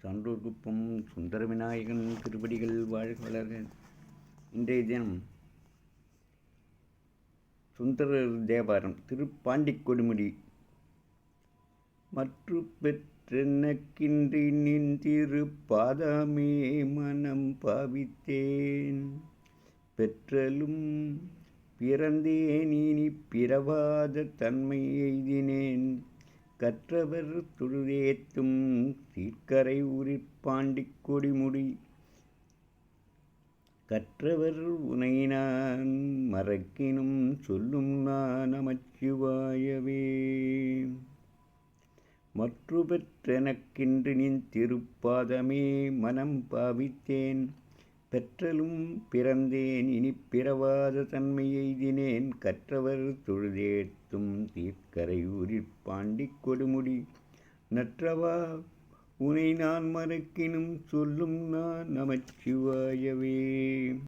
சான்றோர்குப்பம் சுந்தர விநாயகன் திருப்படிகள் வாழ்க வளர்க. இன்றைய தினம் சுந்தரர் தேவாரம் திருப்பாண்டிக் கொடுமுடி. மற்று பெற்றெனக்கின்றி நின் திருப்பாதமே மனம் பாவித்தேன், பெற்றலும் பிறந்தேன் இனி பிறவாத தன்மை எய்தினேன், கற்றவர் தொழுதேத்தும் சீர்க்கரை உரிப்பாண்டிக் கொடிமுடி, கற்றவர் உனை நான் மறக்கினும் சொல்லும் நான் நமச்சிவாயவே. மற்று பெற்றெனக்கின்று நின் திருப்பாதமே மனம் பாவித்தேன், பெற்றலும் பிறந்தேன் இனி பிறவாத தன்மை எய்தினேன், கற்றவர் தொழுதேத்தும் தீர்க்கரை உரிப்பாண்டிக் கொடுமுடி, நற்றவா உனை நான் மறக்கினும் சொல்லும் நான் நமச்சிவாயவே.